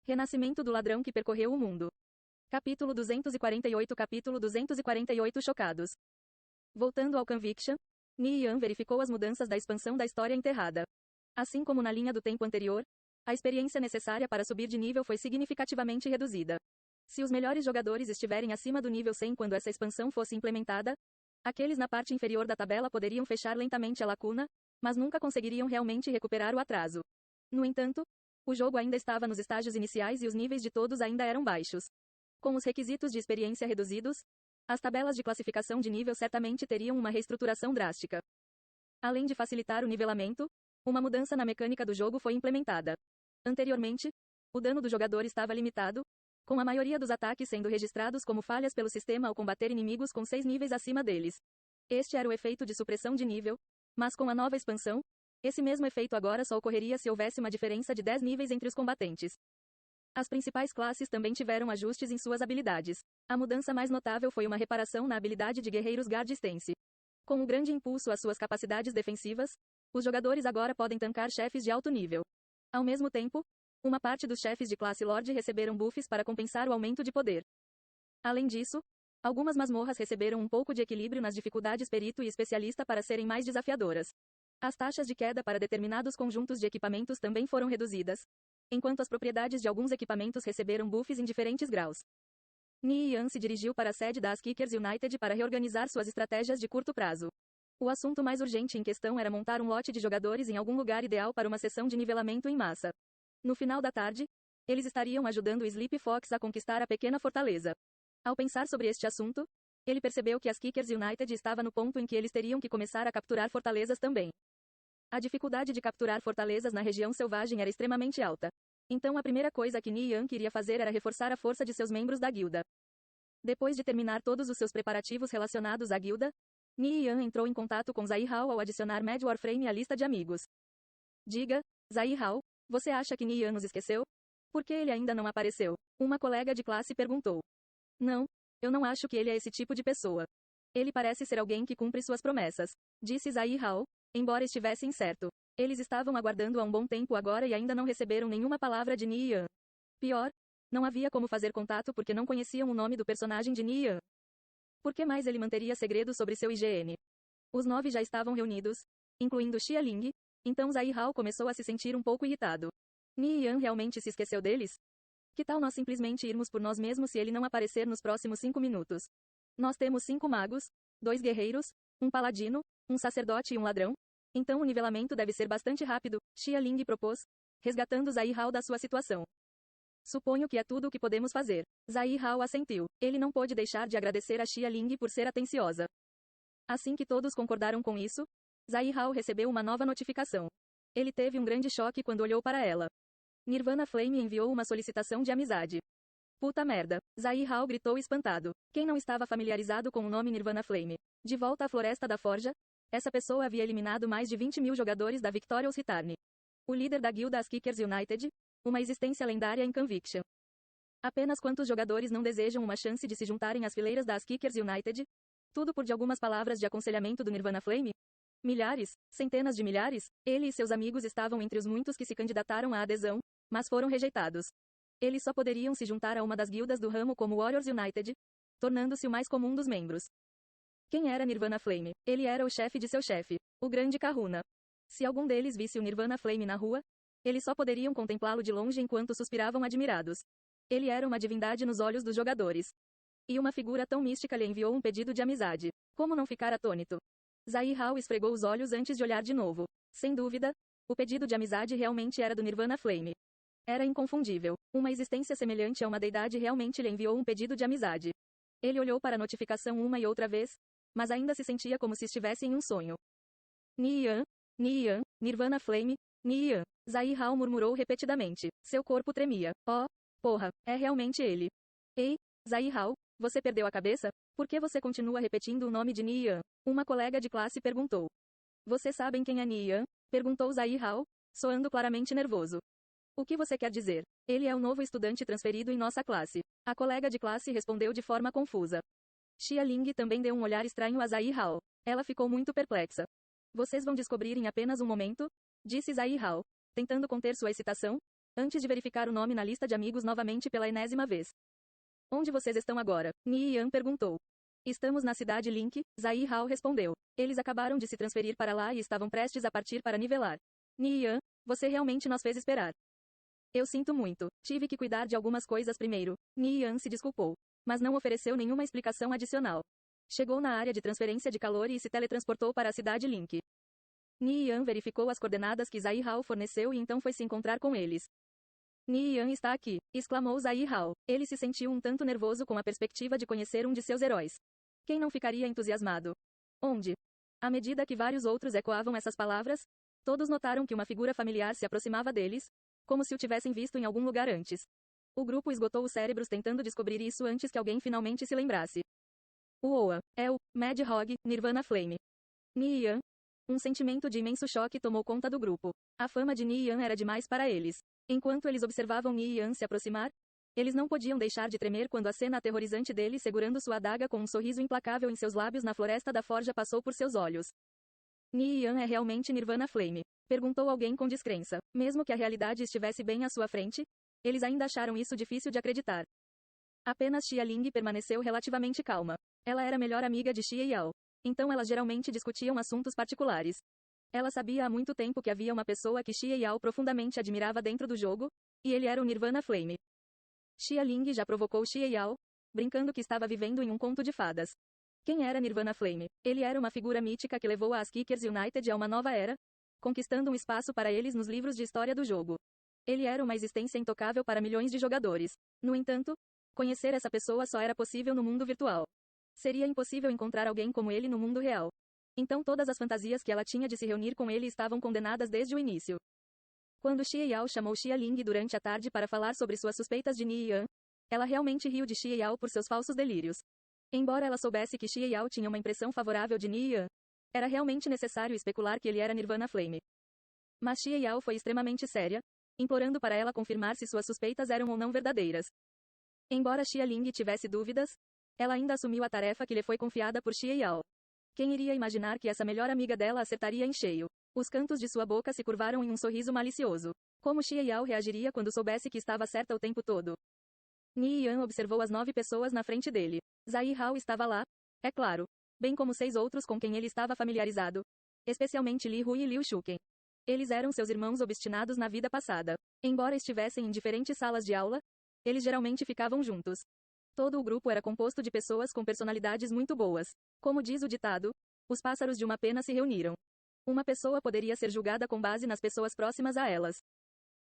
Renascimento do ladrão que percorreu o mundo. Capítulo 248 Chocados. Voltando ao Conviction, Ni-Yan verificou as mudanças da expansão da história enterrada. Assim como na linha do tempo anterior, a experiência necessária para subir de nível foi significativamente reduzida. Se os melhores jogadores estiverem acima do nível 100 quando essa expansão fosse implementada, aqueles na parte inferior da tabela poderiam fechar lentamente a lacuna, mas nunca conseguiriam realmente recuperar o atraso. No entanto, o jogo ainda estava nos estágios iniciais e os níveis de todos ainda eram baixos. Com os requisitos de experiência reduzidos, as tabelas de classificação de nível certamente teriam uma reestruturação drástica. Além de facilitar o nivelamento, uma mudança na mecânica do jogo foi implementada. Anteriormente, o dano do jogador estava limitado, com a maioria dos ataques sendo registrados como falhas pelo sistema ao combater inimigos com 6 níveis acima deles. Este era o efeito de supressão de nível, mas com a nova expansão, esse mesmo efeito agora só ocorreria se houvesse uma diferença de 10 níveis entre os combatentes. As principais classes também tiveram ajustes em suas habilidades. A mudança mais notável foi uma reparação na habilidade de guerreiros Guard Stance. Com um grande impulso às suas capacidades defensivas, os jogadores agora podem tancar chefes de alto nível. Ao mesmo tempo, uma parte dos chefes de classe Lorde receberam buffs para compensar o aumento de poder. Além disso, algumas masmorras receberam um pouco de equilíbrio nas dificuldades perito e especialista para serem mais desafiadoras. As taxas de queda para determinados conjuntos de equipamentos também foram reduzidas, enquanto as propriedades de alguns equipamentos receberam buffs em diferentes graus. Ni-Yan se dirigiu para a sede da Skickers United para reorganizar suas estratégias de curto prazo. O assunto mais urgente em questão era montar um lote de jogadores em algum lugar ideal para uma sessão de nivelamento em massa. No final da tarde, eles estariam ajudando o Sleepy Fox a conquistar a pequena fortaleza. Ao pensar sobre este assunto, ele percebeu que a Skickers United estava no ponto em que eles teriam que começar a capturar fortalezas também. A dificuldade de capturar fortalezas na região selvagem era extremamente alta. Então a primeira coisa que Ni-Yan queria fazer era reforçar a força de seus membros da guilda. Depois de terminar todos os seus preparativos relacionados à guilda, Ni-Yan entrou em contato com Zai Hao ao adicionar Mad Warframe à lista de amigos. Diga, Zai Hao, você acha que Ni-Yan nos esqueceu? Por que ele ainda não apareceu? Uma colega de classe perguntou. Não, eu não acho que ele é esse tipo de pessoa. Ele parece ser alguém que cumpre suas promessas, disse Zai Hao, embora estivesse incerto. Eles estavam aguardando há um bom tempo agora e ainda não receberam nenhuma palavra de Ni-Yan. Pior, não havia como fazer contato porque não conheciam o nome do personagem de Ni-Yan. Por que mais ele manteria segredo sobre seu IGN? Os 9 já estavam reunidos, incluindo Xia Ling, então Zai Hao começou a se sentir um pouco irritado. Ni-Yan realmente se esqueceu deles? Que tal nós simplesmente irmos por nós mesmos se ele não aparecer nos próximos 5 minutos? Nós temos 5 magos, 2 guerreiros, um paladino, um sacerdote e um ladrão? Então o nivelamento deve ser bastante rápido, Xia Ling propôs, resgatando Zai Hao da sua situação. Suponho que é tudo o que podemos fazer. Zai Hao assentiu. Ele não pôde deixar de agradecer a Xia Ling por ser atenciosa. Assim que todos concordaram com isso, Zai Hao recebeu uma nova notificação. Ele teve um grande choque quando olhou para ela. Nirvana Flame enviou uma solicitação de amizade. Puta merda, Zai Hao gritou espantado. Quem não estava familiarizado com o nome Nirvana Flame? De volta à Floresta da Forja, essa pessoa havia eliminado mais de 20 mil jogadores da Victorious Return. O líder da guilda As Kickers United, uma existência lendária em Conviction. Apenas quantos jogadores não desejam uma chance de se juntarem às fileiras da As Kickers United? Tudo por de algumas palavras de aconselhamento do Nirvana Flame? Milhares, centenas de milhares, ele e seus amigos estavam entre os muitos que se candidataram à adesão, mas foram rejeitados. Eles só poderiam se juntar a uma das guildas do ramo como Warriors United, tornando-se o mais comum dos membros. Quem era Nirvana Flame? Ele era o chefe de seu chefe, o grande Kahuna. Se algum deles visse o Nirvana Flame na rua, eles só poderiam contemplá-lo de longe enquanto suspiravam admirados. Ele era uma divindade nos olhos dos jogadores. E uma figura tão mística lhe enviou um pedido de amizade. Como não ficar atônito? Zai Hao esfregou os olhos antes de olhar de novo. Sem dúvida, o pedido de amizade realmente era do Nirvana Flame. Era inconfundível. Uma existência semelhante a uma deidade realmente lhe enviou um pedido de amizade. Ele olhou para a notificação uma e outra vez, mas ainda se sentia como se estivesse em um sonho. Ni-Yan, Ni-Yan, Nirvana Flame, Ni-Yan. Zai Hao murmurou repetidamente. Seu corpo tremia. Oh, porra, é realmente ele. Ei, Zai Hao, você perdeu a cabeça? Por que você continua repetindo o nome de Ni-Yan? Uma colega de classe perguntou. Vocês sabem quem é Ni-Yan? Perguntou Zai Hao, soando claramente nervoso. O que você quer dizer? Ele é o novo estudante transferido em nossa classe. A colega de classe respondeu de forma confusa. Xia Ling também deu um olhar estranho a Zai Hao. Ela ficou muito perplexa. Vocês vão descobrir em apenas um momento, disse Zai Hao, tentando conter sua excitação. antes de verificar o nome na lista de amigos novamente pela enésima vez. Onde vocês estão agora? Ni Yan perguntou. Estamos na cidade Link, Zai Hao respondeu. Eles acabaram de se transferir para lá e estavam prestes a partir para nivelar. Ni Yan, você realmente nos fez esperar. Eu sinto muito. Tive que cuidar de algumas coisas primeiro. Ni Yan se desculpou. Mas não ofereceu nenhuma explicação adicional. Chegou na área de transferência de calor e se teletransportou para a cidade Link. Ni Yan verificou as coordenadas que Zai Hao forneceu e então foi se encontrar com eles. Ni Yan está aqui, exclamou Zai Hao. Ele se sentiu um tanto nervoso com a perspectiva de conhecer um de seus heróis. Quem não ficaria entusiasmado? Onde? À medida que vários outros ecoavam essas palavras, todos notaram que uma figura familiar se aproximava deles, como se o tivessem visto em algum lugar antes. O grupo esgotou os cérebros tentando descobrir isso antes que alguém finalmente se lembrasse. Uoa, é o Mad Hog, Nirvana Flame. Ni Yan. Um sentimento de imenso choque tomou conta do grupo. A fama de Ni Yan era demais para eles. Enquanto eles observavam Ni Yan se aproximar, eles não podiam deixar de tremer quando a cena aterrorizante dele segurando sua adaga com um sorriso implacável em seus lábios na floresta da forja passou por seus olhos. Ni Yan é realmente Nirvana Flame? Perguntou alguém com descrença. Mesmo que a realidade estivesse bem à sua frente, eles ainda acharam isso difícil de acreditar. Apenas Xia Ling permaneceu relativamente calma. Ela era melhor amiga de Xie Yao. Então elas geralmente discutiam assuntos particulares. Ela sabia há muito tempo que havia uma pessoa que Xie Yao profundamente admirava dentro do jogo, e ele era o Nirvana Flame. Xia Ling já provocou Xie Yao, brincando que estava vivendo em um conto de fadas. Quem era Nirvana Flame? Ele era uma figura mítica que levou as Kickers United a uma nova era, conquistando um espaço para eles nos livros de história do jogo. Ele era uma existência intocável para milhões de jogadores. No entanto, conhecer essa pessoa só era possível no mundo virtual. Seria impossível encontrar alguém como ele no mundo real. Então todas as fantasias que ela tinha de se reunir com ele estavam condenadas desde o início. Quando Xie Yao chamou Xia Ling durante a tarde para falar sobre suas suspeitas de Ni Yan, ela realmente riu de Xie Yao por seus falsos delírios. Embora ela soubesse que Xie Yao tinha uma impressão favorável de Ni Yan, era realmente necessário especular que ele era Nirvana Flame. Mas Xie Yao foi extremamente séria, implorando para ela confirmar se suas suspeitas eram ou não verdadeiras. Embora Xia Ling tivesse dúvidas, ela ainda assumiu a tarefa que lhe foi confiada por Xie Yao. Quem iria imaginar que essa melhor amiga dela acertaria em cheio? Os cantos de sua boca se curvaram em um sorriso malicioso. Como Xie Yao reagiria quando soubesse que estava certa o tempo todo? Ni Yan observou as 9 pessoas na frente dele. Zai Hao estava lá, é claro, bem como 6 outros com quem ele estava familiarizado, especialmente Li Hui e Liu Shuken. Eles eram seus irmãos obstinados na vida passada. Embora estivessem em diferentes salas de aula, eles geralmente ficavam juntos. Todo o grupo era composto de pessoas com personalidades muito boas. Como diz o ditado, os pássaros de uma pena se reuniram. Uma pessoa poderia ser julgada com base nas pessoas próximas a elas.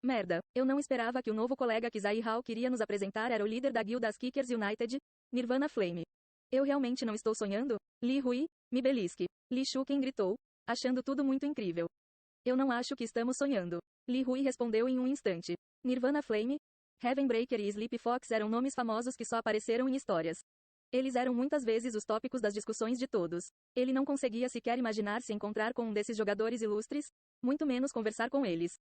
Merda, eu não esperava que o novo colega que Zai Hao queria nos apresentar era o líder da guilda das Kickers United, Nirvana Flame. Eu realmente não estou sonhando? Li Hui, me belisque. Li Shuken gritou, achando tudo muito incrível. Eu não acho que estamos sonhando. Li Hui respondeu em um instante. Nirvana Flame, Heavenbreaker e Sleep Fox eram nomes famosos que só apareceram em histórias. Eles eram muitas vezes os tópicos das discussões de todos. Ele não conseguia sequer imaginar se encontrar com um desses jogadores ilustres, muito menos conversar com eles.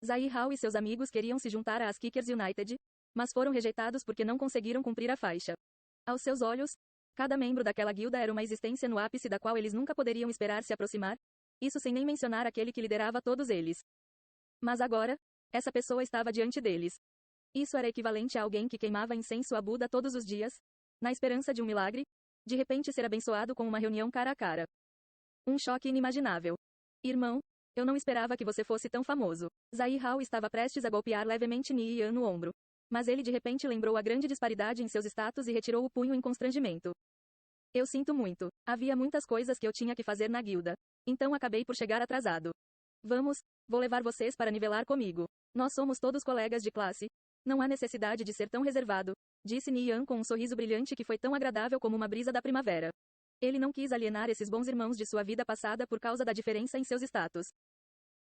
Zai Hao e seus amigos queriam se juntar às Kickers United, mas foram rejeitados porque não conseguiram cumprir a faixa. Aos seus olhos, cada membro daquela guilda era uma existência no ápice da qual eles nunca poderiam esperar se aproximar, isso sem nem mencionar aquele que liderava todos eles. Mas agora, essa pessoa estava diante deles. Isso era equivalente a alguém que queimava incenso a Buda todos os dias, na esperança de um milagre, de repente ser abençoado com uma reunião cara a cara. Um choque inimaginável. Irmão, eu não esperava que você fosse tão famoso. Zai Hao estava prestes a golpear levemente Ni Yan no ombro. Mas ele de repente lembrou a grande disparidade em seus status e retirou o punho em constrangimento. Eu sinto muito. Havia muitas coisas que eu tinha que fazer na guilda. Então acabei por chegar atrasado. Vamos, vou levar vocês para nivelar comigo. Nós somos todos colegas de classe. Não há necessidade de ser tão reservado, disse Ni Yan com um sorriso brilhante que foi tão agradável como uma brisa da primavera. Ele não quis alienar esses bons irmãos de sua vida passada por causa da diferença em seus status.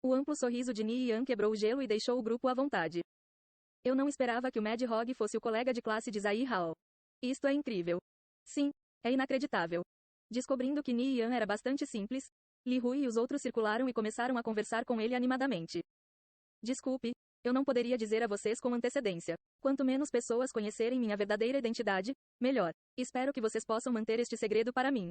O amplo sorriso de Ni Yan quebrou o gelo e deixou o grupo à vontade. Eu não esperava que o Mad Hog fosse o colega de classe de Zai Hao. Isto é incrível. Sim, é inacreditável. Descobrindo que Ni Yan era bastante simples, Li Hui e os outros circularam e começaram a conversar com ele animadamente. Desculpe, eu não poderia dizer a vocês com antecedência. Quanto menos pessoas conhecerem minha verdadeira identidade, melhor. Espero que vocês possam manter este segredo para mim.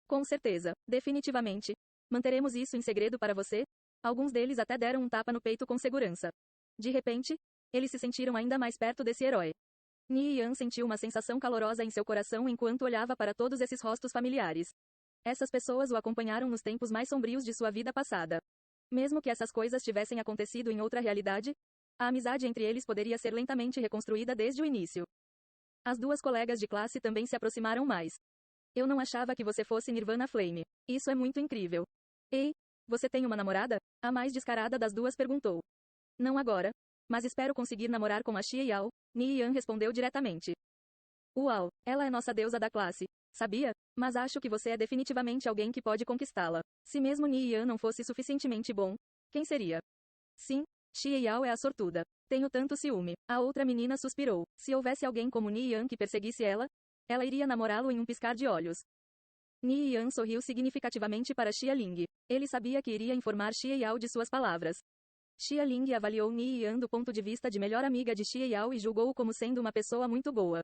Com certeza, definitivamente. Manteremos isso em segredo para você? Alguns deles até deram um tapa no peito com segurança. De repente, eles se sentiram ainda mais perto desse herói. Ni Yan sentiu uma sensação calorosa em seu coração enquanto olhava para todos esses rostos familiares. Essas pessoas o acompanharam nos tempos mais sombrios de sua vida passada. Mesmo que essas coisas tivessem acontecido em outra realidade, a amizade entre eles poderia ser lentamente reconstruída desde o início. As duas colegas de classe também se aproximaram mais. Eu não achava que você fosse Nirvana Flame. Isso é muito incrível. Ei, você tem uma namorada? A mais descarada das duas perguntou. Não agora. Mas espero conseguir namorar com a Xie Yao, Ni Yan respondeu diretamente. Uau, ela é nossa deusa da classe. Sabia? Mas acho que você é definitivamente alguém que pode conquistá-la. Se mesmo Ni Yan não fosse suficientemente bom, quem seria? Sim, Xie Yao é a sortuda. Tenho tanto ciúme. A outra menina suspirou. Se houvesse alguém como Ni Yan que perseguisse ela iria namorá-lo em um piscar de olhos. Ni Yan sorriu significativamente para Xia Ling. Ele sabia que iria informar Xie Yao de suas palavras. Xia Ling avaliou Ni Yan do ponto de vista de melhor amiga de Xie Yao e julgou-o como sendo uma pessoa muito boa.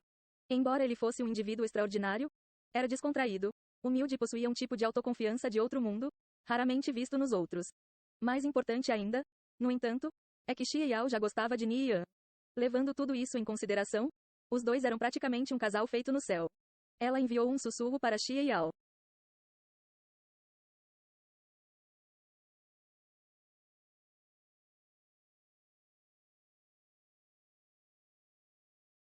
Embora ele fosse um indivíduo extraordinário, era descontraído, humilde e possuía um tipo de autoconfiança de outro mundo, raramente visto nos outros. Mais importante ainda, no entanto, é que Xie Yao já gostava de Ni Yan. Levando tudo isso em consideração, os dois eram praticamente um casal feito no céu. Ela enviou um sussurro para Xie Yao.